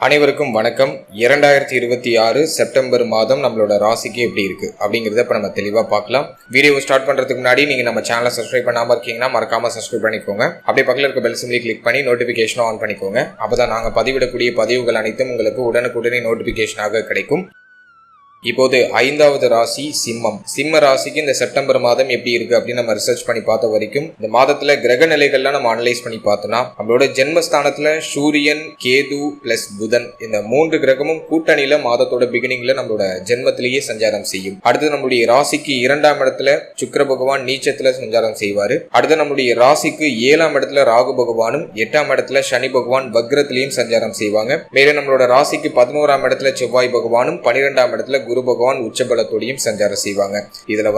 அனைவருக்கும் வணக்கம். 2026 செப்டம்பர் மாதம் நம்மளோட ராசிக்கு எப்படி இருக்கு அப்படிங்கிறத இப்போ நம்ம தெளிவாக பார்க்கலாம். வீடியோ ஸ்டார்ட் பண்ணுறதுக்கு முன்னாடி நீங்கள் நம்ம சேனலை சப்ஸ்கிரைப் பண்ணாமல் இருக்கீங்கன்னா மறக்காம சப்ஸ்கிரைப் பண்ணிக்கோங்க. அப்படியே பக்கத்தில் இருக்க பெல் சிம்பிளை கிளிக் பண்ணி நோட்டிஃபிகேஷனும் ஆன் பண்ணிக்கோங்க. அப்போ தான் நாங்கள் பதிவிடக்கூடிய பதிவுகள் அனைத்தும் உங்களுக்கு உடனுக்குடனே நோட்டிஃபிகேஷனாக கிடைக்கும். இப்போது 5வது ராசி சிம்மம். சிம்ம ராசிக்கு இந்த செப்டம்பர் மாதம் எப்படி இருக்கு அப்படின்னு நம்ம ரிசர்ச் பண்ணி பார்த்த வரைக்கும் இந்த மாதத்துல கிரக நிலைகள்லாம் நம்ம அனலைஸ் பண்ணி பார்த்தோம்னா நம்மளோட ஜென்மஸ்தானத்துல சூரியன், கேது பிளஸ் புதன் இந்த 3 கிரகமும் கூட்டணியில மாதத்தோட பிகினிங்ல நம்மளோட ஜென்மத்திலேயே சஞ்சாரம் செய்யும். அடுத்து நம்மளுடைய ராசிக்கு 2ஆம் இடத்துல சுக்கிர பகவான் நீச்சத்துல சஞ்சாரம் செய்வாரு. அடுத்து நம்மளுடைய ராசிக்கு 7ஆம் இடத்துல ராகு பகவானும் 8ஆம் இடத்துல சனி பகவான் வக்ரத்திலையும் சஞ்சாரம் செய்வாங்க. மேலும் நம்மளோட ராசிக்கு 11ஆம் இடத்துல செவ்வாய் பகவானும் 12ஆம் இடத்துல குரு பகவான் உச்சபலத்தோடையும் சஞ்சாரம் செய்வாங்க. இதுல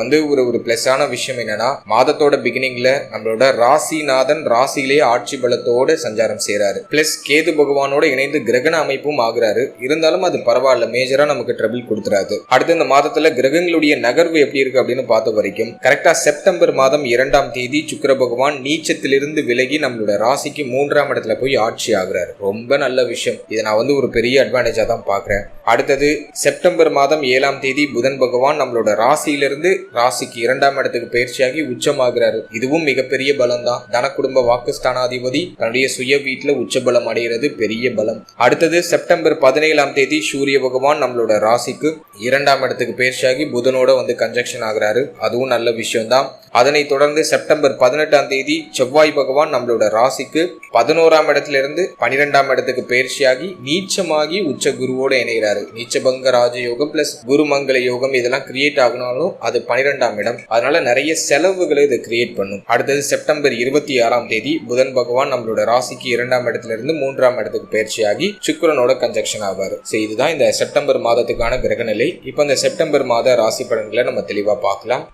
ஒரு பிளஸான விஷயம் என்னன்னா மாதத்தோட பிகினிங்ல நம்மளோட ராசிநாதன் ராசியிலேயே ஆட்சி பலத்தோட சஞ்சாரம் செய்யறாரு. பிளஸ் கேது பகவானோட இணைந்து கிரகண அமைப்பும் ஆகுறாரு. இருந்தாலும் அது பரவாயில்ல, மேஜரா நமக்கு ட்ரபிள் கொடுத்துறாது. அடுத்து இந்த மாதத்துல கிரகங்களுடைய நகர்வு எப்படி இருக்கு அப்படின்னு பார்த்த வரைக்கும் கரெக்டா செப்டம்பர் மாதம் 2ஆம் தேதி சுக்கிர பகவான் நீச்சத்திலிருந்து விலகி நம்மளோட ராசிக்கு 3ஆம் இடத்துல போய் ஆட்சி ஆகுறாரு. ரொம்ப நல்ல விஷயம். இதை நான் ஒரு பெரிய அட்வான்டேஜா தான் பாக்குறேன். அடுத்தது செப்டம்பர் மாதம் 7ஆம் தேதி புதன் பகவான் நம்மளோட ராசியிலிருந்து ராசிக்கு 2ஆம் இடத்துக்கு பயிற்சியாகி உச்சமாகிறாரு. இதுவும் மிகப்பெரிய பலம் தான். தன குடும்ப வாக்குஸ்தானாதிபதி தன்னுடைய சுய வீட்டுல உச்சபலம் அடைகிறது, பெரிய பலம். அடுத்தது செப்டம்பர் 17ஆம் தேதி சூரிய பகவான் நம்மளோட ராசிக்கு 2ஆம் இடத்துக்கு பயிற்சியாகி புதனோட கன்ஜக்ஷன் ஆகிறாரு. அதுவும் நல்ல விஷயம் தான். அதனைத் தொடர்ந்து செப்டம்பர் 18ஆம் தேதி செவ்வாய் பகவான் நம்மளோட ராசிக்கு 11ஆம் இடத்துல இருந்து 12ஆம் இடத்துக்கு பயிற்சியாகி நீச்சமாகி உச்ச குருவோட இணைகிறாரு. நீச்சபங்க ராஜயோகம் பிளஸ் குருமங்கல யோகம் இதெல்லாம் கிரியேட் ஆகினாலும் அது 12ஆம் இடம். அதனால நிறைய செலவுகளை இதை கிரியேட் பண்ணும். அடுத்தது செப்டம்பர் 26ஆம் தேதி புதன் பகவான் நம்மளோட ராசிக்கு 2ஆம் இடத்துல இருந்து 3ஆம் இடத்துக்கு பயிற்சியாகி சுக்கிரனோட கன்ஜக்ஷன் ஆவாரு. இதுதான் இந்த செப்டம்பர் மாதத்துக்கான கிரகநிலை. இப்போ இந்த செப்டம்பர் மாத ராசி பலன்களை நம்ம தெளிவா பார்க்கலாம்.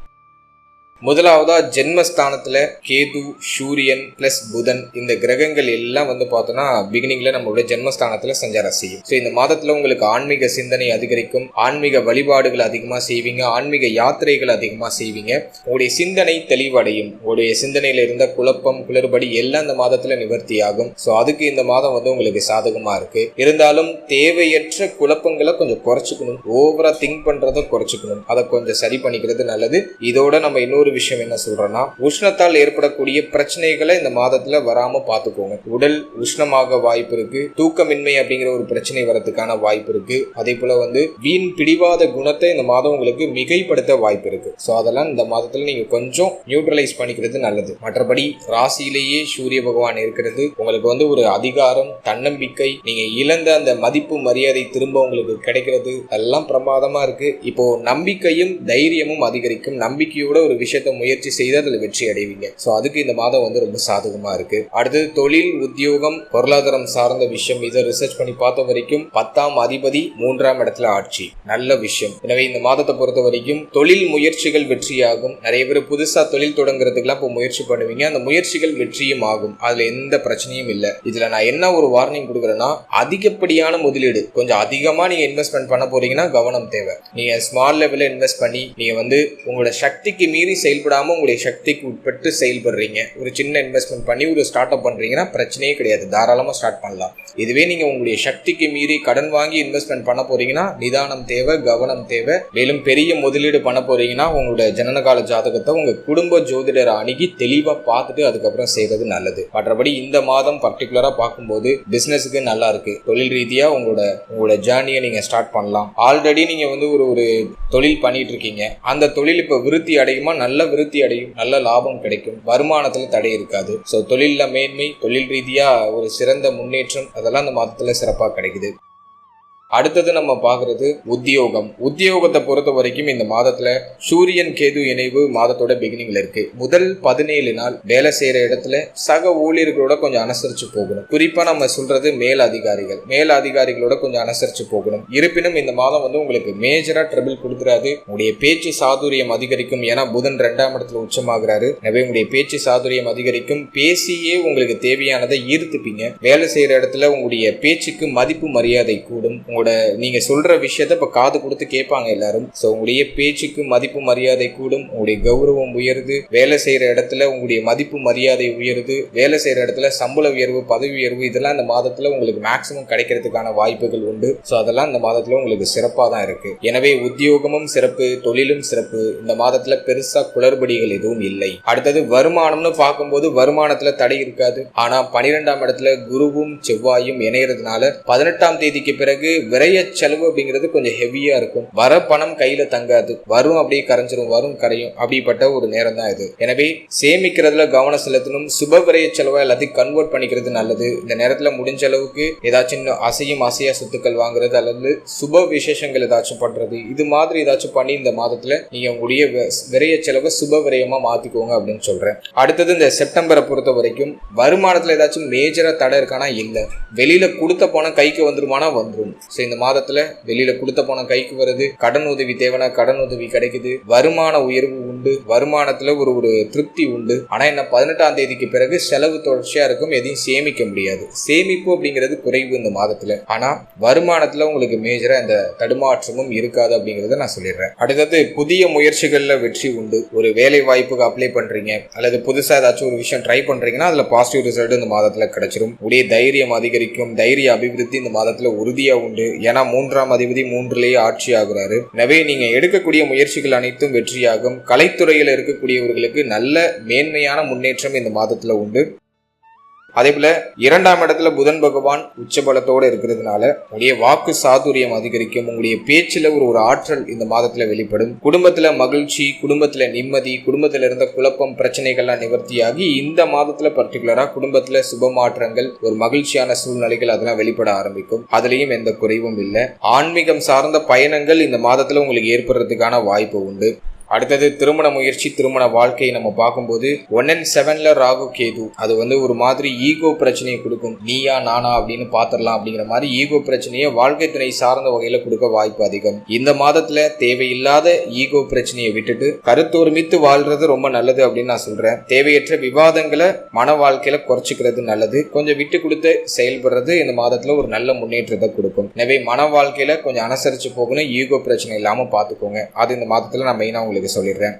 முதலாவதா ஜென்மஸ்தானத்துல கேது, சூரியன் பிளஸ் புதன் இந்த கிரகங்கள் எல்லாம் பார்த்தோம்னா பிகினிங்ல நம்மளோட ஜென்மஸ்தானத்துல சஞ்சாரம் செய்யும். இந்த மாதத்துல உங்களுக்கு ஆன்மீக சிந்தனை அதிகரிக்கும், ஆன்மீக வழிபாடுகள் அதிகமா செய்வீங்க, ஆன்மீக யாத்திரைகள் அதிகமா செய்வீங்க. உங்களுடைய சிந்தனை தெளிவடையும். உங்களுடைய சிந்தனையில இருந்த குழப்பம், குளறுபடி எல்லாம் இந்த மாதத்துல நிவர்த்தி ஆகும். அதுக்கு இந்த மாதம் உங்களுக்கு சாதகமா இருக்கு. இருந்தாலும் தேவையற்ற குழப்பங்களை கொஞ்சம் குறைச்சிக்கணும். ஓவரா திங்க் பண்றதை குறைச்சிக்கணும். அதை கொஞ்சம் சரி பண்ணிக்கிறது நல்லது. இதோட நம்ம இன்னொரு விஷயம் என்ன சொல்றேன்னா, உஷ்ணத்தால் ஏற்படக்கூடிய பிரச்சனைகளை இந்த மாதத்துல வராம பாத்துக்கோங்க. உடல் உஷ்ணமாக வாய்ப்பு இருக்கு. தூக்கமின்மை அப்படிங்கிற ஒரு பிரச்சனை வரதுக்கான வாய்ப்பு இருக்கு. அதே போல வீண் பிடிவாத குணத்தை இந்த மாதம் உங்களுக்கு மிகைப்படுத்த வாய்ப்பு இருக்கு. அதெல்லாம் இந்த மாதத்துல நீங்க கொஞ்சம் நியூட்ரலைஸ் பண்ணிக்கிறது நல்லது. மற்றபடி ராசியிலேயே சூரிய பகவான் இருக்கிறது உங்களுக்கு ஒரு அதிகாரம், தன்னம்பிக்கை, நீங்க இழந்த அந்த மதிப்பு மரியாதை திரும்ப உங்களுக்கு கிடைக்கிறது எல்லாம் பிரமாதமா இருக்கு. இப்போ நம்பிக்கையும் தைரியமும் அதிகரிக்கும். நம்பிக்கையோட ஒரு விஷயம் முயற்சி செய்து அதில் வெற்றி அடைவீங்க. அதுக்கு இந்த மாதம் ரொம்ப சாதகமா இருக்கு. அடுத்தது தொழில், உத்தியோகம், பொருளாதாரம் சார்ந்த விஷயம். இதை ரிசர்ச் பண்ணி பார்த்த வரைக்கும் 10ஆம் அதிபதி 3ஆம் இடத்துல ஆட்சி, நல்ல விஷயம். எனவே இந்த மாதத்தை பொறுத்த வரைக்கும் தொழில் முயற்சிகள் வெற்றியாகும். நிறைய பேர் புதுசா தொழில் தொடங்குறதுக்குலாம் இப்போ முயற்சி பண்ணுவீங்க. அந்த முயற்சிகள் வெற்றியும் ஆகும். அதுல எந்த பிரச்சனையும் இல்லை. இதுல நான் என்ன ஒரு வார்னிங் கொடுக்குறேன்னா, அதிகப்படியான முதலீடு கொஞ்சம் அதிகமா நீங்க இன்வெஸ்ட்மெண்ட் பண்ண போறீங்கன்னா கவனம் தேவை. நீங்க ஸ்மால் லெவல்ல இன்வெஸ்ட் பண்ணி நீங்க உங்களோட சக்திக்கு மீறி செயல்படாம உங்களுடைய சக்திக்கு உட்பட்டு செயல்படுறீங்க. ஒரு சின்ன இன்வெஸ்ட்மெண்ட் பண்ணி ஒரு ஸ்டார்ட் அப் பண்றீங்கன்னா பிரச்சனையே கிடையாது, தாராளமா ஸ்டார்ட் பண்ணலாம். இதுவே நீங்க உங்களுடைய சக்திக்கு மீறி கடன் வாங்கி இன்வெஸ்ட்மெண்ட் பண்ண போறீங்கன்னா நிதானம் தேவை, கவனம் தேவை. மேலும் பெரிய முதலீடு பண்ண போறீங்கன்னா உங்களுடைய ஜனனகால ஜாதகத்தை உங்க குடும்ப ஜோதிடரை அணுகி தெளிவா பார்த்துட்டு அதுக்கப்புறம் செய்யறது நல்லது. மற்றபடி இந்த மாதம் பர்டிகுலரா பார்க்கும்போது பிசினஸுக்கு நல்லா இருக்கு. தொழில் ரீதியா உங்களோட ஜேர்னியை நீங்க ஸ்டார்ட் பண்ணலாம். ஆல்ரெடி நீங்க ஒரு தொழில் பண்ணிட்டு இருக்கீங்க. அந்த தொழில் இப்ப விருத்தி அடையுமா? நல்ல விருத்தி அடையும், நல்ல லாபம் கிடைக்கும், வருமானத்துல தடை இருக்காது. தொழில்ல மேன்மை, தொழில் ரீதியா ஒரு சிறந்த முன்னேற்றம் அதெல்லாம் இந்த மாதத்துல சிறப்பா கிடைக்குது. அடுத்தது நம்ம பார்க்கறது உத்தியோகம். உத்தியோகத்தை பொறுத்த வரைக்கும் இந்த மாதத்துல சூரியன் கேது இணைவு மாதத்தோட பிகினிங்ல இருக்கு. முதல் 17 நாள் வேலை செய்யற இடத்துல சக ஊழியர்களோட கொஞ்சம் அனுசரிச்சு போகணும். குறிப்பா நம்ம சொல்றது மேல் அதிகாரிகளோட கொஞ்சம் அனுசரிச்சு போகணும். இருப்பினும் இந்த மாதம் உங்களுக்கு மேஜரா ட்ரபிள் கொடுத்துறாது. உங்களுடைய பேச்சு சாதுரியம் அதிகரிக்கும். ஏன்னா புதன் 2ஆம் இடத்துல உச்சமாகிறாரு. எனவே உங்களுடைய பேச்சு சாதுரியம் அதிகரிக்கும். பேசியே உங்களுக்கு தேவையானதை ஈர்த்துப்பீங்க. வேலை செய்யற இடத்துல உங்களுடைய பேச்சுக்கு மதிப்பு மரியாதை கூடும். உங்களுடைய உங்களோட நீங்க சொல்ற விஷயத்த இப்ப காது கொடுத்து கேட்பாங்க எல்லாரும். ஸோ உங்களுடைய பேச்சுக்கு மதிப்பு மரியாதை கூடும், உங்களுடைய கௌரவம் உயருது, வேலை செய்யற இடத்துல உங்களுடைய மதிப்பு மரியாதை உயருது, வேலை செய்யற இடத்துல சம்பள உயர்வு, பதவி உயர்வு, இதெல்லாம் இந்த மாதத்துல உங்களுக்கு மேக்சிமம் கிடைக்கிறதுக்கான வாய்ப்புகள் உண்டு. ஸோ அதெல்லாம் இந்த மாதத்துல உங்களுக்கு சிறப்பாக தான் இருக்கு. எனவே உத்தியோகமும் சிறப்பு, தொழிலும் சிறப்பு. இந்த மாதத்துல பெருசா குளறுபடிகள் எதுவும் இல்லை. அடுத்தது வருமானம்னு பார்க்கும்போது வருமானத்துல தடை இருக்காது. ஆனா 12ஆம் இடத்துல குருவும் செவ்வாயும் இணையறதுனால 18ஆம் தேதிக்கு பிறகு விரைய செலவு அப்படிங்கிறது கொஞ்சம் ஹெவியா இருக்கும். வர பணம் கையில தங்காது, வரும் அப்படியே கரைஞ்சிரும், வரும் கரையும், அப்படிப்பட்ட ஒரு நேரம் தான் இது. எனவே சேமிக்கிறதுல கவனம் செலுத்தணும். சுப விரைய செலவா எல்லாத்தையும் கன்வெர்ட் பண்ணிக்கிறது நல்லது. இந்த நேரத்துல முடிஞ்ச அளவுக்கு ஏதாச்சும் அசையா சொத்துக்கள் வாங்குறது அல்லது சுப விசேஷங்கள் ஏதாச்சும் பண்றது, இது மாதிரி ஏதாச்சும் பண்ணி இந்த மாதத்துல நீங்க உங்களுடைய விரைய செலவை சுப விரயமா மாத்திக்கோங்க அப்படின்னு சொல்றேன். அடுத்தது இந்த செப்டம்பரை பொறுத்த வரைக்கும் வருமானத்துல ஏதாச்சும் மேஜரா தடை இருக்கானா இல்ல. வெளியில கொடுத்த பணம் கைக்கு வந்துருமானா வந்துடும். ஸோ இந்த மாதத்துல வெளியில கொடுத்த பணம் கைக்கு வருது, கடன் உதவி தேவைன்னா கடன் உதவி கிடைக்குது, வருமான உயர்வு உண்டு, வருமானத்துல ஒரு திருப்தி உண்டு. ஆனா என்ன 18ஆம் தேதிக்கு பிறகு செலவு தொடர்ச்சியா இருக்கும், எதையும் சேமிக்க முடியாது. சேமிப்பு அப்படிங்கிறது குறைவு இந்த மாதத்துல. ஆனா வருமானத்துல உங்களுக்கு மேஜரா இந்த தடுமாற்றமும் இருக்காது அப்படிங்கறத நான் சொல்லிடுறேன். அடுத்தது புதிய முயற்சிகள்ல வெற்றி உண்டு. ஒரு வேலை வாய்ப்புக்கு அப்ளை பண்றீங்க அல்லது புதுசா ஏதாச்சும் ஒரு விஷயம் ட்ரை பண்றீங்கன்னா அதுல பாசிட்டிவ் ரிசல்ட் இந்த மாதத்துல கிடைச்சிடும். உடைய தைரியம் அதிகரிக்கும், தைரிய அபிவிருத்தி இந்த மாதத்துல உறுதியா உண்டு. ஏன்னா 3ஆம் அதிபதி 3லேயே ஆட்சி ஆகுறாரு. எனவே நீங்க எடுக்கக்கூடிய முயற்சிகள் அனைத்தும் வெற்றியாகும். கலைத்துறையில இருக்கக்கூடியவர்களுக்கு நல்ல மேன்மையான முன்னேற்றம் இந்த மாதத்துல உண்டு. அதே போல 2ஆம் இடத்துல புதன் பகவான் உச்சபலத்தோடு இருக்கிறதுனால உங்களுடைய வாக்கு சாதுரியம் அதிகரிக்கும். உங்களுடைய பேச்சுல ஒரு ஆற்றல் இந்த மாதத்துல வெளிப்படும். குடும்பத்துல மகிழ்ச்சி, குடும்பத்துல நிம்மதி, குடும்பத்துல இருந்த குழப்பம் பிரச்சனைகள்லாம் நிவர்த்தியாகி இந்த மாதத்துல பர்டிகுலரா குடும்பத்துல சுப மாற்றங்கள், ஒரு மகிழ்ச்சியான சூழ்நிலைகள் அதெல்லாம் வெளிப்பட ஆரம்பிக்கும். அதுலயும் எந்த குறைவும் இல்லை. ஆன்மீகம் சார்ந்த பயணங்கள் இந்த மாதத்துல உங்களுக்கு ஏற்படுறதுக்கான வாய்ப்பு உண்டு. அடுத்தது திருமண முயற்சி, திருமண வாழ்க்கையை நம்ம பார்க்கும்போது 1 and 7ல ராகு கேது, அது ஒரு மாதிரி ஈகோ பிரச்சனையை கொடுக்கும். நீயா நானா அப்படின்னு பாத்திரலாம் அப்படிங்கிற மாதிரி ஈகோ பிரச்சனையை வாழ்க்கை துணை சார்ந்த வகையில கொடுக்க வாய்ப்பு அதிகம். இந்த மாதத்துல தேவையில்லாத ஈகோ பிரச்சனையை விட்டுட்டு கருத்தொருமித்து வாழ்றது ரொம்ப நல்லது அப்படின்னு நான் சொல்றேன். தேவையற்ற விவாதங்களை மன வாழ்க்கையில குறைச்சிக்கிறது நல்லது. கொஞ்சம் விட்டு கொடுத்து செயல்படுறது இந்த மாதத்துல ஒரு நல்ல முன்னேற்றத்தை கொடுக்கும். எனவே மன வாழ்க்கையில கொஞ்சம் அனுசரிச்சு போகணும், ஈகோ பிரச்சனை இல்லாம பாத்துக்கோங்க. அது இந்த மாதத்துல நான் மெயினா சொல்லிடுறேன்.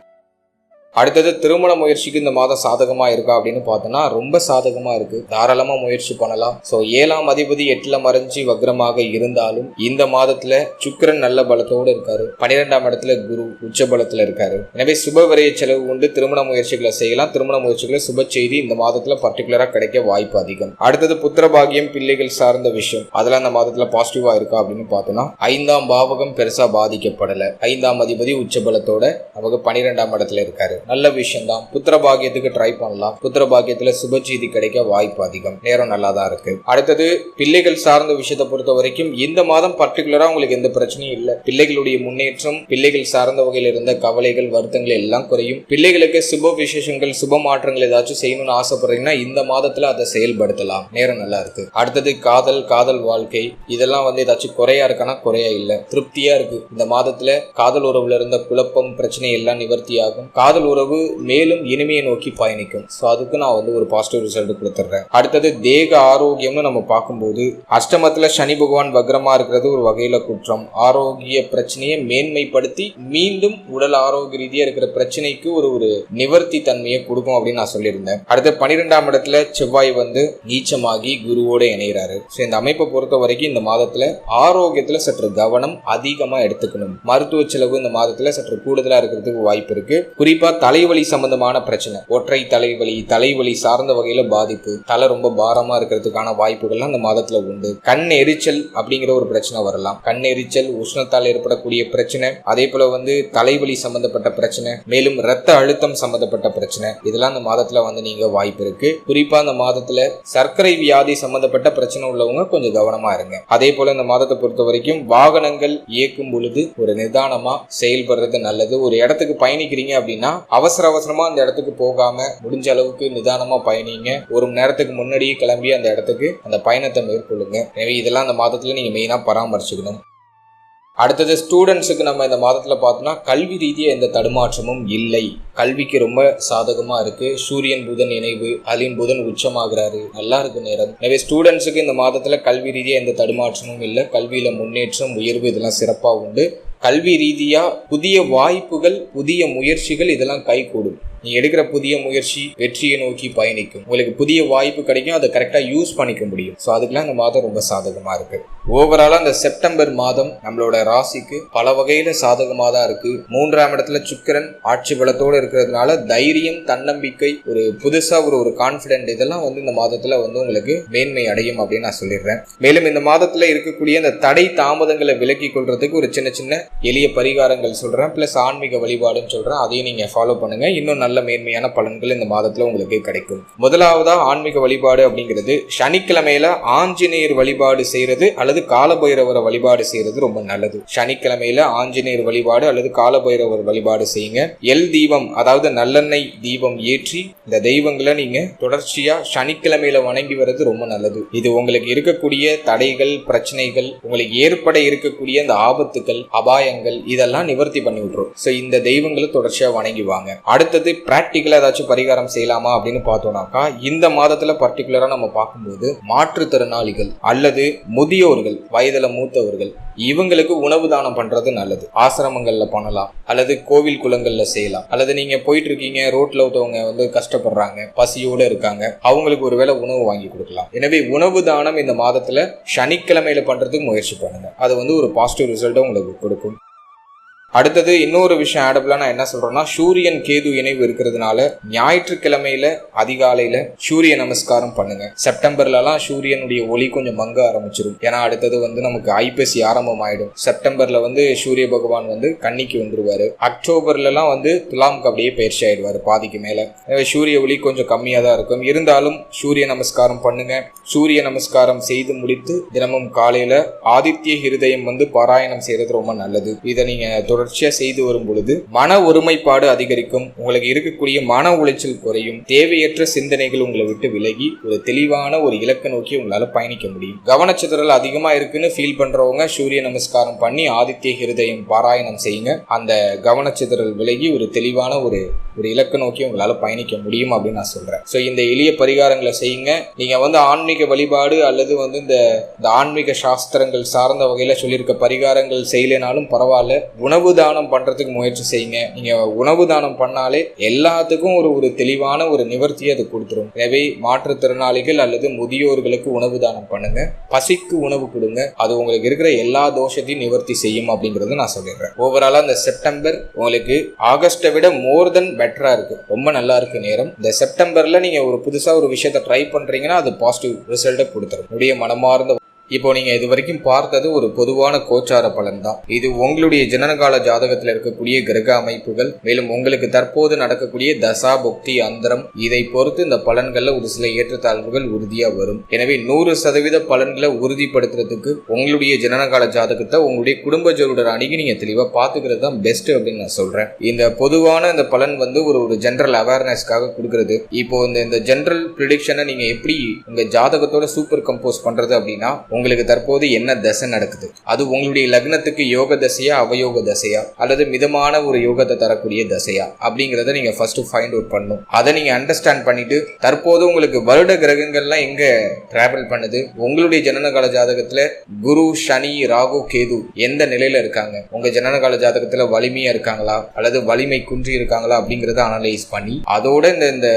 அடுத்தது திருமண முயற்சிக்கு இந்த மாதம் சாதகமா இருக்கா அப்படின்னு பார்த்தோம்னா ரொம்ப சாதகமா இருக்கு. தாராளமா முயற்சி பண்ணலாம். ஸோ 7ஆம் அதிபதி 8ல மறைஞ்சி வக்ரமாக இருந்தாலும் இந்த மாதத்துல சுக்கிரன் நல்ல பலத்தோடு இருக்காரு. 12ஆம் இடத்துல குரு உச்ச பலத்துல இருக்காரு. எனவே சுப விரைய செலவு உண்டு. திருமண முயற்சிகளை செய்யலாம். திருமண முயற்சிகளை சுப செய்தி இந்த மாதத்துல பர்டிகுலரா கிடைக்க வாய்ப்பு அதிகம். அடுத்தது புத்திர பாகியம், பிள்ளைகள் சார்ந்த விஷயம், அதெல்லாம் இந்த மாதத்துல பாசிட்டிவா இருக்கா அப்படின்னு பார்த்தோம்னா 5ஆம் பாவகம் பெருசா பாதிக்கப்படல. 5ஆம் அதிபதி உச்ச பலத்தோட அவங்க 12ஆம் இடத்துல இருக்காரு. நல்ல விஷயம் தான். புத்திர பாகியத்துக்கு ட்ரை பண்ணலாம். புத்திர பாகியத்துல சுப செய்தி கிடைக்க வாய்ப்பு அதிகம். நேரம் நல்லா தான் இருக்கு. அடுத்தது பிள்ளைகள் சார்ந்த விஷயத்தை பொறுத்த வரைக்கும் இந்த மாதம் பர்டிகுலரா உங்களுக்கு எந்த பிரச்சனையும் இல்லை. பிள்ளைகளுடைய முன்னேற்றம், பிள்ளைகள் சார்ந்த வகையில் இருந்த கவலைகள், வருத்தங்கள் எல்லாம் குறையும். பிள்ளைகளுக்கு சுப விசேஷங்கள், சுப மாற்றங்கள் ஏதாச்சும் செய்யணும்னு ஆசைப்படுறீங்கன்னா இந்த மாதத்துல அதை செயல்படுத்தலாம். நேரம் நல்லா இருக்கு. அடுத்தது காதல், காதல் வாழ்க்கை, இதெல்லாம் ஏதாச்சும் குறையா இருக்கானா குறையா இல்லை, திருப்தியா இருக்கு. இந்த மாதத்துல காதல் உறவுல இருந்த குழப்பம் பிரச்சனை எல்லாம் நிவர்த்தியாகும். காதல் உறவு மேலும் இனிமையை நோக்கி பயணிக்கும். ஸோ அதுக்கு நான் ஒரு பாசிட்டிவ் ரிசல்ட் கொடுத்துட்றேன். அடுத்தது தேக ஆரோக்கியம்னு நம்ம பார்க்கும்போது அஷ்டமத்துல சனி பகவான் வக்ரமா இருக்கிறது ஒரு வகையில குற்றம். ஆரோக்கிய பிரச்சனையை மேன்மைப்படுத்தி மீண்டும் உடல் ஆரோக்கிய ரீதியா இருக்கிற பிரச்சனைக்கு ஒரு நிவர்த்தி தன்மையை கொடுக்கும் அப்படின்னு நான் சொல்லியிருந்தேன். அடுத்து 12ஆம் இடத்துல செவ்வாய் நீச்சமாகி குருவோட இணைகிறாரு. ஸோ இந்த அமைப்பை பொறுத்த வரைக்கும் இந்த மாதத்துல ஆரோக்கியத்துல சற்று கவனம் அதிகமா எடுத்துக்கணும். மருத்துவ செலவு இந்த மாதத்துல சற்று கூடுதலா இருக்கிறதுக்கு வாய்ப்பு இருக்கு. குறிப்பா தலைவலி சம்பந்தமான பிரச்சனை, ஒற்றை தலைவலி சார்ந்த வகையில பாதிப்பு, தலை ரொம்ப பாரமா இருக்கிறதுக்கான வாய்ப்புகள்லாம் இந்த மாதத்துல உண்டு. கண் எரிச்சல் அப்படிங்கிற ஒரு பிரச்சனை வரலாம். கண் எரிச்சல், உஷ்ணத்தால் ஏற்படக்கூடிய பிரச்சனை, அதே போல தலைவலி சம்பந்தப்பட்ட பிரச்சனை, மேலும் ரத்த அழுத்தம் சம்பந்தப்பட்ட பிரச்சனை, இதெல்லாம் இந்த மாதத்துல நீங்க வாய்ப்பு இருக்கு. குறிப்பா இந்த மாதத்துல சர்க்கரை வியாதி சம்பந்தப்பட்ட பிரச்சனை உள்ளவங்க கொஞ்சம் கவனமா இருங்க. அதே போல இந்த மாதத்தை பொறுத்த வரைக்கும் வாகனங்கள் இயக்கும் பொழுது ஒரு நிதானமா செயல்படுறது நல்லது. ஒரு இடத்துக்கு பயணிக்கிறீங்க அப்படின்னா அவசரமா அந்த இடத்துக்கு போகாம முடிஞ்ச அளவுக்கு நிதானமா பயணிங்க. ஒரு மணி நேரத்துக்கு முன்னாடியே கிளம்பி அந்த இடத்துக்கு அந்த பயணத்தை மேற்கொள்ளுங்க. எனவே இதெல்லாம் அந்த மாதத்துல நீங்க மெயினா பராமரிச்சுக்கணும். அடுத்தது ஸ்டூடெண்ட்ஸுக்கு நம்ம இந்த மாதத்தில் பார்த்தோம்னா கல்வி ரீதியாக எந்த தடுமாற்றமும் இல்லை. கல்விக்கு ரொம்ப சாதகமாக இருக்கு. சூரியன் புதன் இணைவு, அதிலும் புதன் உச்சமாகிறாரு, நல்லா இருக்கு நேரம். எனவே ஸ்டூடெண்ட்ஸுக்கு இந்த மாதத்தில் கல்வி ரீதியாக எந்த தடுமாற்றமும் இல்லை. கல்வியில் முன்னேற்றம், உயர்வு இதெல்லாம் சிறப்பாக உண்டு. கல்வி ரீதியாக புதிய வாய்ப்புகள், புதிய முயற்சிகள் இதெல்லாம் கைகூடும். நீ எடுக்கிற புதிய முயற்சி வெற்றியை நோக்கி பயணிக்கும். உங்களுக்கு புதிய வாய்ப்பு கிடைக்கும், அதை கரெக்டாக யூஸ் பண்ணிக்க முடியும். ஸோ அதுக்கெல்லாம் இந்த மாதம் ரொம்ப சாதகமாக இருக்கு. ஓவராலாக இந்த செப்டம்பர் மாதம் நம்மளோட ராசிக்கு பல வகையில சாதகமாக தான் இருக்கு. 3ஆம் இடத்துல சுக்கிரன் ஆட்சி பலத்தோடு இருக்கிறதுனால தைரியம், தன்னம்பிக்கை, ஒரு புதுசா ஒரு கான்பிடென்ட் இதெல்லாம் இந்த மாதத்துல உங்களுக்கு மேன்மை அடையும் அப்படின்னு நான் சொல்லிடுறேன். மேலும் இந்த மாதத்துல இருக்கக்கூடிய இந்த தடை தாமதங்களை விலக்கி கொள்றதுக்கு ஒரு சின்ன சின்ன எளிய பரிகாரங்கள் சொல்றேன், பிளஸ் ஆன்மீக வழிபாடுன்னு சொல்றேன். அதையும் நீங்க ஃபாலோ பண்ணுங்க. இன்னும் நல்ல மேன்மையான பலன்கள் இந்த மாதத்துல உங்களுக்கு கிடைக்கும். முதலாவதா ஆன்மீக வழிபாடு அப்படிங்கிறது சனிக்கிழமையில ஆஞ்சநேயர் வழிபாடு செய்யறது அல்லது காலபைரவரை வழிபாடு செய்யறது ரொம்ப நல்லது. சனிக்கிழமையில ஆஞ்சநேயர் வழிபாடு அல்லது காலபைரவர் வழிபாடு செய்யுங்க. எல் தீபம், அதாவது நல்லெண்ணெய் தீபம் ஏற்றி இந்த தெய்வங்களை நீங்க தொடர்ச்சியா சனிக்கிழமையில வணங்கி வர்றது ரொம்ப நல்லது. இது உங்களுக்கு இருக்கக்கூடிய தடைகள், பிரச்சனைகள், உங்களுக்கு ஏற்பட இருக்கக்கூடிய இந்த ஆபத்துக்கள், அபாயங்கள் இதெல்லாம் நிவர்த்தி பண்ணி விட்டுரும். சோ இந்த தெய்வங்களை தொடர்ச்சியா வணங்கி வாங்க. அடுத்தது பிராக்டிக்கலா ஏதாச்சும் பரிகாரம் செய்யலாமா அப்படின்னு பார்த்தோம்னாக்கா, இந்த மாதத்துல பர்டிகுலரா நம்ம பார்க்கும்போது மாற்றுத்திறனாளிகள் அல்லது முதியோர்கள், வயதுல மூத்தவர்கள், இவங்களுக்கு உணவு தானம் பண்றது நல்லது. ஆசிரமங்கள்ல பண்ணலாம், அல்லது கோவில் குளங்கள்ல செய்யலாம், அல்லது நீங்க போயிட்டு இருக்கீங்க, ரோட்ல ஒருத்தவங்க கஷ்டப்படுறாங்க, பசியோட இருக்காங்க, அவங்களுக்கு ஒருவேளை உணவு வாங்கி கொடுக்கலாம். எனவே உணவு தானம் இந்த மாதத்துல சனிக்கிழமையில பண்றதுக்கு முயற்சி பண்ணுங்க. அது ஒரு பாசிட்டிவ் ரிசல்ட்டை உங்களுக்கு கொடுக்கும். அடுத்தது இன்னொரு விஷயம் ஆடபிளா நான் என்ன சொல்றேன்னா, சூரியன் கேது இணைவு இருக்கிறதுனால ஞாயிற்றுக்கிழமையில அதிகாலையில சூரிய நமஸ்காரம் பண்ணுங்க. செப்டம்பர்லாம் சூரியனுடைய ஒளி கொஞ்சம் மங்க ஆரம்பிச்சிடும். ஏன்னா அடுத்தது நமக்கு ஐப்பசி ஆரம்பம் ஆயிடும். செப்டம்பர்ல சூரிய பகவான் கன்னிக்கு வந்துருவாரு. அக்டோபர்லாம் துலாமுக்கு அப்படியே பயிற்சி ஆயிடுவாரு பாதிக்கு மேல. சூரிய ஒளி கொஞ்சம் கம்மியா தான் இருக்கும். இருந்தாலும் சூரிய நமஸ்காரம் பண்ணுங்க. சூரிய நமஸ்காரம் செய்து முடித்து தினமும் காலையில ஆதித்ய ஹிருதயம் பாராயணம் செய்யறது ரொம்ப நல்லது. இதை நீங்க தொடர்ச்சியா செய்து வரும் பொழுது மன ஒருமைப்பாடு அதிகரிக்கும். உங்களுக்கு இருக்கக்கூடிய மன உளைச்சல் குறையும். தேவையற்ற சிந்தனைகள் உங்களை விட்டு விலகி ஒரு தெளிவான ஒரு இலக்கை நோக்கி உங்களால பயணிக்க முடியும். கவனச்சிதறல் அதிகமா இருக்குன்னு ஃபீல் பண்றவங்க சூரிய நமஸ்காரம் பண்ணி ஆதித்ய ஹிருதயம் பாராயணம் செய்யுங்க. அந்த கவனச்சிதறல் விலகி ஒரு தெளிவான ஒரு இலக்கை நோக்கி உங்களால பயணிக்க முடியும் அப்படின்னு நான் சொல்றேன். சோ இந்த எளிய பரிகாரங்களை செய்யுங்க. நீங்க ஆன்மீக வழிபாடு அல்லது இந்த ஆன்மீக சாஸ்திரங்கள் சார்ந்த வகையில சொல்லியிருக்க பரிகாரங்கள் செய்யலைனாலும் பரவாயில்ல, உணவு தானம் பண்றதுக்கு முயற்சி செய்யுங்க. நீங்க உணவு தானம் பண்ணாலே எல்லாத்துக்கும் ஒரு தெளிவான ஒரு நிவர்த்தியை அது கொடுத்துரும். எனவே மாற்றுத்திறனாளிகள் அல்லது முதியோர்களுக்கு உணவு தானம் பண்ணுங்க. பசிக்கு உணவு கொடுங்க. அது உங்களுக்கு இருக்கிற எல்லா தோஷத்தையும் நிவர்த்தி செய்யும் அப்படிங்கறத நான் சொல்லிடுறேன். ஓவராலா இந்த செப்டம்பர் உங்களுக்கு ஆகஸ்டை விட மோர் தென் பெட்டரா இருக்கு. ரொம்ப நல்லா இருக்கு நேரம். இந்த செப்டம்பர்ல நீங்க புதுசா ஒரு விஷயத்தை ட்ரை பண்றீங்கன்னா அது பாசிட்டிவ் ரிசல்ட்டை கொடுத்துரும். என்னுடைய மனமார்ந்த இப்போ நீங்க இது வரைக்கும் பார்த்தது ஒரு பொதுவான கோச்சார பலன் தான். இது உங்களுடைய ஜனனகால ஜாதகத்தில் இருக்கக்கூடிய கிரக அமைப்புகள், மேலும் உங்களுக்கு தற்போது நடக்கக்கூடிய தசா புக்தி அந்தரம், இதை பொறுத்து இந்த பலன்கள்ல ஒரு சில ஏற்றத்தாழ்வுகள் உறுதியா வரும். எனவே 100% பலன்களை உறுதிப்படுத்துறதுக்கு உங்களுடைய ஜனனகால ஜாதகத்தை உங்களுடைய குடும்ப ஜோதிடர் அணுகி நீங்க தெளிவா பாத்துக்கிறது தான் பெஸ்ட் அப்படின்னு நான் சொல்றேன். இந்த பொதுவான இந்த பலன் ஒரு ஜெனரல் அவேர்னஸ்க்காக கொடுக்கறது. இப்போ இந்த ஜெனரல் ப்ரிடிக்ஷனை நீங்க எப்படி உங்க ஜாதகத்தோட சூப்பர் கம்போஸ் பண்றது அப்படின்னா, உங்களுக்கு தற்போது என்ன தசை நடக்குது, அது உங்களுடைய லக்னத்துக்கு யோக தசையா அவயோக தசையா அல்லது மிதமான ஒரு யோகத்தை தரக்கூடிய தசையா அப்படிங்கறத நீங்க ஃபர்ஸ்ட் ஃபைண்ட் அவுட் பண்ணணும். அதை நீங்க அண்டர்ஸ்டாண்ட் பண்ணிட்டு தற்போது உங்களுக்கு வருட கிரகங்கள்லாம் எங்க டிராவல் பண்ணுது, உங்களுடைய ஜனனகால ஜாதகத்துல குரு, சனி, ராகு, கேது எந்த நிலையில இருக்காங்க, உங்க ஜனனகால ஜாதகத்துல வலிமையா இருக்காங்களா அல்லது வலிமை குன்றி இருக்காங்களா அப்படிங்கறத அனலைஸ் பண்ணி அதோட இந்த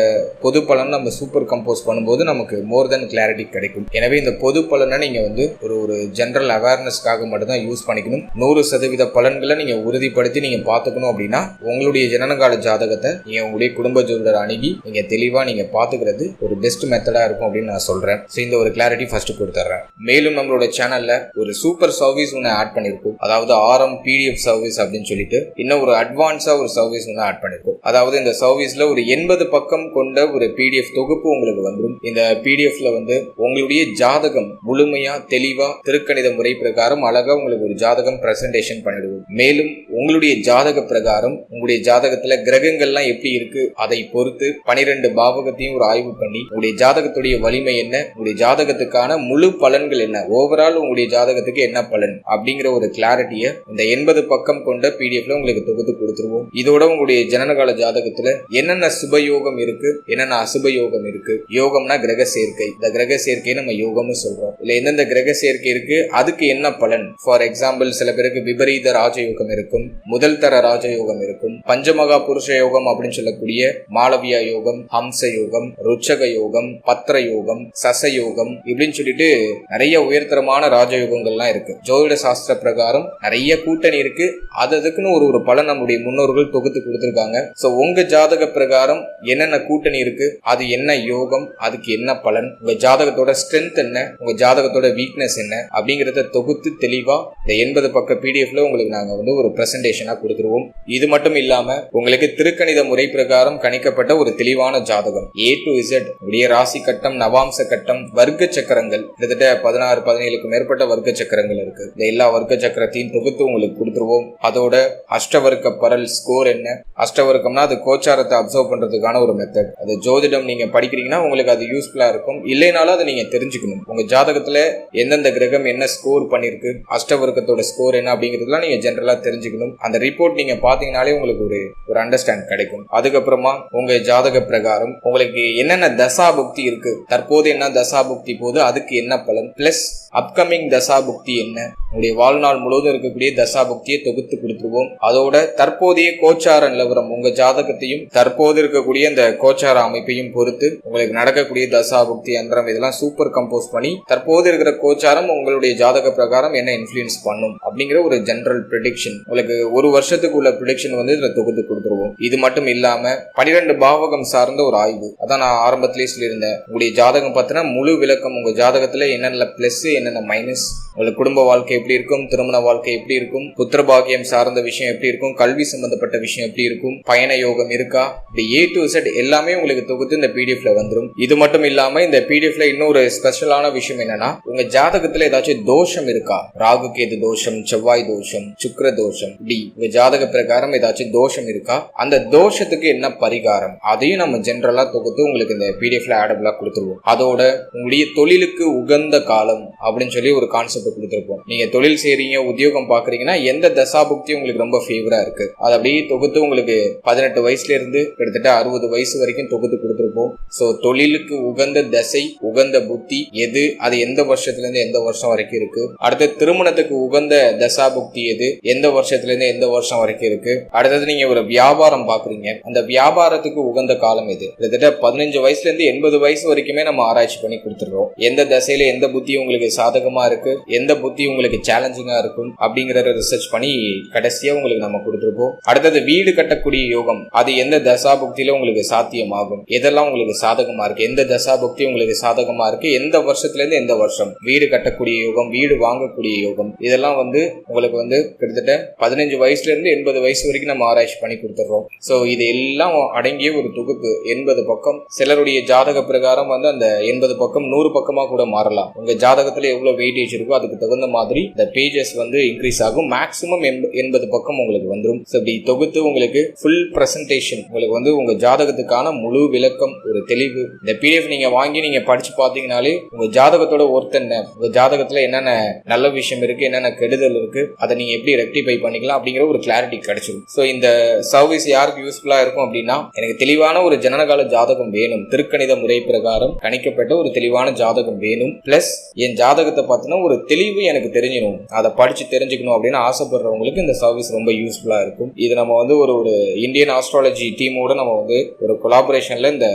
பொது பலன் நம்ம சூப்பர் கம்போஸ் பண்ணும்போது நமக்கு மோர் தென் கிளாரிட்டி கிடைக்கும். எனவே இந்த பொது பலனை நீங்க ஒரு ஜெனரல் அவேர்னஸ்க்காக மட்டும் தான் யூஸ் பண்ணிக்கணும். 100% பலன்களை நீங்க உறுதிப்படுத்தி நீங்க பாத்துக்கணும் அப்படின்னா உங்களுடைய ஜனனகால ஜாதகத்தை நீங்க உங்களுடைய குடும்ப ஜோதிடர் அணுகி நீங்க தெளிவா நீங்க பாத்துக்கிறது ஒரு பெஸ்ட் மெத்தடா இருக்கும் அப்படின்னு நான் சொல்றேன். இந்த ஒரு கிளாரிட்டி ஃபர்ஸ்ட் கொடுத்துறேன். மேலும் நம்மளோட சேனல்ல ஒரு சூப்பர் சர்வீஸ் ஒன்று ஆட் பண்ணிருக்கோம். அதாவது RM PDF சர்வீஸ் அப்படின்னு சொல்லிட்டு இன்னும் ஒரு அட்வான்ஸா ஒரு சர்வீஸ் ஒன்று ஆட் பண்ணிருக்கோம். அதாவது இந்த சர்வீஸ்ல ஒரு 80 பக்கம் கொண்ட ஒரு பிடிஎஃப் தொகுப்பு உங்களுக்கு வந்துடும். இந்த பிடிஎஃப்ல வந்து உங்களுடைய ஜாதகம் முழுமையா தெளிவா திருக்கணித முறை பிரகாரம் அழகா உங்களுக்கு ஒரு ஜாதகம் பிரசன்டேஷன் பண்ணிடுவோம். மேலும் உங்களுடைய ஜாதக பிரகாரம் உங்களுடைய ஜாதகத்துல கிரகங்கள்லாம் எப்படி இருக்கு அதை பொறுத்து 12 பாவகத்தையும் ஒரு ஆய்வு பண்ணி உங்களுடைய ஜாதகத்துடைய வலிமை என்ன, உங்களுடைய ஜாதகத்துக்கான முழு பலன்கள் என்ன, ஓவரால் உங்களுடைய ஜாதகத்துக்கு என்ன பலன் அப்படிங்கிற ஒரு கிளாரிட்டியை இந்த 80 பக்கம் கொண்ட பிடிஎஃப்ல உங்களுக்கு தொகுத்து கொடுத்துருவோம். இதோட உங்களுடைய ஜனனகால ஜாதகத்துல என்னென்ன சுபயோகம் இருக்கு, என்னென்ன அசுபயோகம் இருக்கு. யோகம்னா கிரக சேர்க்கை, இந்த கிரக சேர்க்கை நம்ம யோகம்னு சொல்றோம். இல்ல எந்தெந்த கிரக சேர்க்கை இருக்கு, அதுக்கு என்ன பலன். ஃபார் எக்ஸாம்பிள் சில பேருக்கு விபரீத ராஜயோகம் இருக்கும், முதல் தர ராஜயோகம் இருக்கும், பஞ்சமகா புருஷ யோகம் அப்படின்னு சொல்லக்கூடிய மாளவியா யோகம், ஹம்ச யோகம், ருச்சக யோகம், பத்திர யோகம், சச யோகம் இப்படின்னு சொல்லிட்டு நிறைய உயர்தரமான ராஜயோகங்கள்லாம் இருக்கு. ஜோதிட சாஸ்திர பிரகாரம் நிறைய கூட்டணி இருக்கு. அதுக்குன்னு ஒரு பலன் நம்முடைய முன்னோர்கள் தொகுத்து கொடுத்திருக்காங்க. சோ உங்க ஜாதக பிரகாரம் என்னென்ன கூட்டணி இருக்கு, அது என்ன யோகம், அதுக்கு என்ன பலன், உங்க ஜாதகத்தோட ஸ்ட்ரென்த் என்ன, உங்க ஜாதகத்தோட வீக்னஸ் என்ன அப்படிங்கறத தொகுத்து தெளிவா இந்த 80 பக்க பிடிஎஃப்ல உங்களுக்கு நாங்க வந்து ஒரு பிரசன்டேஷனா கொடுத்துருவோம். இது மட்டும் இல்லாம உங்களுக்கு திருக்கணித முறை பிரகாரம் கணிக்கப்பட்ட ஒரு தெளிவான ஜாதகம் A to Z உடைய ராசி கட்டம், நவாம்ச கட்டம், வர்க்க சக்கரங்கள் கிட்டத்தட்ட 16-17க்கு மேற்பட்ட வர்க்க சக்கரங்கள் இருக்கு. இந்த எல்லா வர்க்க சக்கரத்தையும் தொகுத்து உங்களுக்கு கொடுத்துருவோம். அதோட அஷ்டவர்க்க பரல் ஸ்கோர் என்ன, அஷ்டவர்க்கம்னா அது கோச்சாரத்தை அப்சர்வ் பண்றதுக்கான ஒரு மெத்தட். அது ஜோதிடம் நீங்க படிக்கிறீங்கன்னா உங்களுக்கு அது யூஸ்ஃபுல்லா இருக்கும். இல்லைனாலும் அதை நீங்க தெரிஞ்சுக்கணும். உங்க ஜாதகத்துல எந்தெந்த கிரகம் என்ன ஸ்கோர் பண்ணிருக்கு, அஷ்டவர்க்கத்தோட ஸ்கோர் என்ன அப்படிங்கிறதுலாம் நீங்க ஜெனரலா தெரிஞ்சுக்கணும். அந்த ரிப்போர்ட் நீங்க பாத்தீங்கன்னாலே உங்களுக்கு ஒரு அண்டர்ஸ்டாண்ட் கிடைக்கும். அதுக்கப்புறமா உங்க ஜாதக பிரகாரம் உங்களுக்கு என்னென்ன தசாபுக்தி இருக்கு, தற்போது என்ன தசாபுக்தி போது அதுக்கு என்ன பலன், பிளஸ் அப்கமிங் தசாபுக்தி என்ன, உங்களுடைய வாழ்நாள் முழுவதும் இருக்கக்கூடிய தசாபுக்தியை தொகுத்து கொடுத்துருவோம். அதோட தற்போதைய கோச்சார நிலவரம், உங்க ஜாதகத்தையும் தற்போது இருக்கக்கூடிய இந்த கோச்சார அமைப்பையும் பொறுத்து உங்களுக்கு நடக்கக்கூடிய தசாபுக்தி அந்தரம் இதெல்லாம் சூப்பர் கம்போஸ் பண்ணி தற்போது இருக்கிற கோச்சாரம் உங்களுடைய ஜாதக பிரகாரம் என்ன இன்ஃப்ளூயன்ஸ் பண்ணும் அப்படிங்கிற ஒரு ஜெனரல் ப்ரெடிக்ஷன், உங்களுக்கு ஒரு வருஷத்துக்கு உள்ள ப்ரெடிக்ஷன் வந்து இதுல தொகுத்து கொடுத்துருவோம். இது மட்டும் இல்லாம 12 பாவகம் சார்ந்த ஒரு ஆய்வு. அதான் நான் ஆரம்பத்திலேயே சொல்லியிருந்தேன், உங்களுடைய ஜாதகம் பார்த்தீங்கன்னா முழு விளக்கம், உங்க ஜாதகத்துல என்னென்ன பிளஸ் என்னென்ன மைனஸ், உங்களுக்கு குடும்ப வாழ்க்கை எப்படி இருக்கும், திருமண வாழ்க்கை எப்படி இருக்கும், புத்திர பாக்கியம் சார்ந்த விஷயம் எப்படி இருக்கும், கல்வி சம்பந்தப்பட்ட விஷயம் எப்படி இருக்கும், பயண யோகம் இருக்கா, இப்படி A to Z எல்லாமே உங்களுக்கு தொகுத்து இந்த பிடிஎஃப்ல வந்துடும். இது மட்டும் இல்லாம இந்த பிடிஎஃப்ல இன்னொரு ஸ்பெஷலான விஷயம் என்னன்னா, உங்க ஜாதகத்துல ஏதாச்சும் தோஷம் இருக்கா, ராகு கேது தோஷம், செவ்வாய் தோஷம், சுக்கிர தோஷம், இப்படி உங்க ஜாதக பிரகாரம் ஏதாச்சும் தோஷம் இருக்கா, அந்த தோஷத்துக்கு என்ன பரிகாரம், அதையும் நம்ம ஜெனரலா தொகுத்து உங்களுக்கு இந்த பிடிஎஃப்ல ஆடபிளா கொடுத்துருவோம். அதோட உங்களுடைய தொழிலுக்கு உகந்த காலம் அப்படின்னு சொல்லி ஒரு கான்செப்ட் கொடுத்துருப்போம். நீங்க தொழில் செய்றீங்க, உத்தியோகம் பாக்குறீங்கன்னா எந்த தசாபுக்தி உங்களுக்கு ரொம்ப ஃபேவரா இருக்கு, அது அப்படியே தொகுத்து உங்களுக்கு 18 வயசுல இருந்து கிட்டத்தட்ட 60 வயசு வரைக்கும் தொகுத்து கொடுத்துருப்போம். சோ தொழிலுக்கு உகந்த தசை, உகந்த புத்தி எது, அது எந்த வருஷத்துல இருந்து எந்த வருஷம் வரைக்கும் இருக்கு. அடுத்து திருமணத்துக்கு உகந்த தசாபுக்தி எது, எந்த வருஷத்துல இருந்து எந்த வருஷம் வரைக்கும் இருக்கு. அடுத்தது நீங்க ஒரு வியாபாரம் பாக்குறீங்க, அந்த வியாபாரத்துக்கு உகந்த காலம் எது, கிட்டத்தட்ட 15 வயசுல இருந்து 80 வயசு வரைக்குமே நம்ம ஆராய்ச்சி பண்ணி கொடுத்துடுறோம். எந்த தசையில எந்த புத்தி உங்களுக்கு சாதகமா இருக்கு, எந்த புத்தி உங்களுக்கு சேலஞ்சிங்கா இருக்கும் அப்படிங்கறத ரிசர்ச் பண்ணி கடைசியா உங்களுக்கு நம்ம கொடுத்துருப்போம். அடுத்தது வீடு கட்டக்கூடிய யோகம், அது எந்த தசாபுக்தியில உங்களுக்கு சாத்தியமாகும், எதெல்லாம் உங்களுக்கு சாதகமா இருக்கு, எந்த தசாபுக்தி உங்களுக்கு சாதகமா இருக்கு, எந்த வருஷத்துல இருந்து எந்த வருஷம் வீடு கட்டக்கூடிய யோகம், வீடு வாங்கக்கூடிய யோகம், இதெல்லாம் வந்து உங்களுக்கு வந்து கிட்டத்தட்ட 15 வயசுல இருந்து 80 வயசு வரைக்கும் நம்ம ஆராய்ச்சி பண்ணி கொடுத்துடுறோம். சோ இது எல்லாம் அடங்கிய ஒரு தொகுப்பு 80 பக்கம். சிலருடைய ஜாதக பிரகாரம் வந்து அந்த 80 பக்கம் 100 பக்கமா கூட மாறலாம். உங்க ஜாதகத்துல எவ்வளவு வெயிட்டேஜ் இருக்கோ அதுக்கு தகுந்த மாதிரி இந்த பேஜஸ் வந்து இன்க்ரீஸ் ஆகும். மேக்ஸிமம் 80 பக்கம் உங்களுக்கு வந்துடும். இப்படி தொகுத்து உங்களுக்கு ஃபுல் பிரசன்டேஷன், உங்களுக்கு வந்து உங்க ஜாதகத்துக்கான முழு விளக்கம், ஒரு தெளிவு. இந்த பிடிஎஃப் நீங்க வாங்கி நீங்க படிச்சு பாத்தீங்கன்னாலே உங்க ஜாதகத்தோட ஒர்த் என்ன, உங்க ஜாதகத்துல என்னென்ன நல்ல விஷயம் இருக்கு, என்னென்ன கெடுதல் இருக்கு, அதை நீங்க எப்படி ரெக்டிஃபை பண்ணிக்கலாம் அப்படிங்கிற ஒரு கிளாரிட்டி கிடைச்சிடும். சோ இந்த சர்வீஸ் யாருக்கு யூஸ்ஃபுல்லா இருக்கும் அப்படின்னா, எனக்கு தெளிவான ஒரு ஜனனகால ஜாதகம் வேணும், திருக்கணித முறை பிரகாரம் கணிக்கப்பட்ட ஒரு தெளிவான ஜாதகம் வேணும், பிளஸ் என் ஜாதகத்தை பார்த்தீங்கன்னா ஒரு தெளிவு எனக்கு தெரிஞ்சிடும், அதை படிச்சு தெரிஞ்சுக்கணும் அப்படின்னு ஆசைப்படுறவங்களுக்கு இந்த சர்வீஸ் ரொம்ப யூஸ்ஃபுல்லா இருக்கும். இது நம்ம வந்து ஒரு இந்தியன் ஆஸ்ட்ராலஜி டீமோட நம்ம வந்து ஒரு கொலாபரேஷன்ல இந்த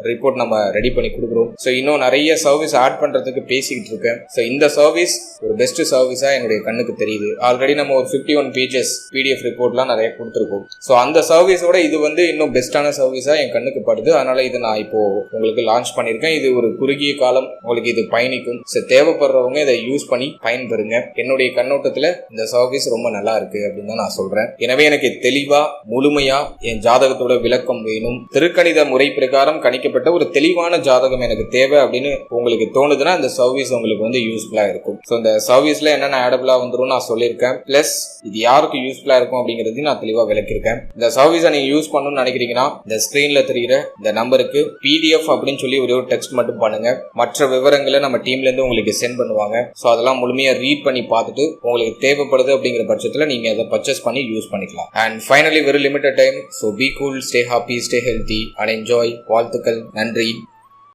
ரிப்போர்ட் நம்ம ரெடி பண்ணி கொடுக்குறோம். ஸோ இன்னும் நிறைய சர்வீஸ் ஆட் பண்றதுக்கு பேசிக்கிட்டு இருக்கேன். ஸோ இந்த சர்வீஸ் ஒரு பெஸ்ட் சர்வீஸா என்னுடைய கண்ணுக்கு தெரியுது. ஆல்ரெடி நம்ம ஒரு 51 பேஜஸ் பிடிஎஃப் ரிப்போர்ட்லாம் நிறைய கொடுத்துருக்கோம். ஸோ அந்த சர்வீஸோட இது வந்து இன்னும் பெஸ்டான சர்வீஸா என் கண்ணுக்கு படுது. அதனால இதை நான் இப்போ உங்களுக்கு லான்ச் பண்ணியிருக்கேன். இது ஒரு குறுகிய காலம் உங்களுக்கு இது பயணிக்கும். ஸோ தேவைப்படுறவங்க இதை யூஸ் பண்ணி பயன்பெறுங்க. என்னுடைய கண்ணோட்டத்துல இந்த சர்வீஸ் ரொம்ப நல்லா இருக்கு அப்படின்னு தான் நான் சொல்றேன். எனவே எனக்கு தெளிவா முழுமையா என் ஜாதகத்தோட விளக்கம் வேணும், திருக்கணித முறை பிரகாரம் கணிக்கப்பட்ட ஒரு தெளிவான ஜாதகம் எனக்கு தேவை அப்படின்னு உங்களுக்கு தோணுதுன்னா இந்த சர்வீஸ் உங்களுக்கு வந்து யூஸ்ஃபுல்லா இருக்கும். ஸோ இந்த சர்வீஸ்ல என்னென்ன ஆடபிளா வந்துடும் நான் சொல்லியிருக்கேன். பிளஸ் இது யாருக்கு யூஸ்ஃபுல்லா இருக்கும் அப்படிங்கிறது நான் தெளிவா விளக்கியிருக்கேன். இந்த சர்வீஸை நீங்க யூஸ் பண்ணணும்னு நினைக்கிறீங்கன்னா இந்த ஸ்கிரீன்ல தெரியுற இந்த நம்பருக்கு PDF அப்படின்னு சொல்லி ஒரு டெக்ஸ்ட் மட்டும் பண்ணுங்க. மற்ற விவரங்களை நம்ம டீம்ல இருந்து உங்களுக்கு சென்ட் பண்ணுவாங்க. ஸோ அதெல்லாம் முழுமையா ரீட் பண்ணி பார்த்துட்டு உங்களுக்கு தேவைப்படுது அப்படிங்கிற பட்சத்தில் நீங்க அதை பர்ச்சேஸ் பண்ணி யூஸ் பண்ணிக்கலாம். And finally very limited time. So be cool, stay happy, stay healthy and enjoy. வாழ்த்துக்கள். நன்றி.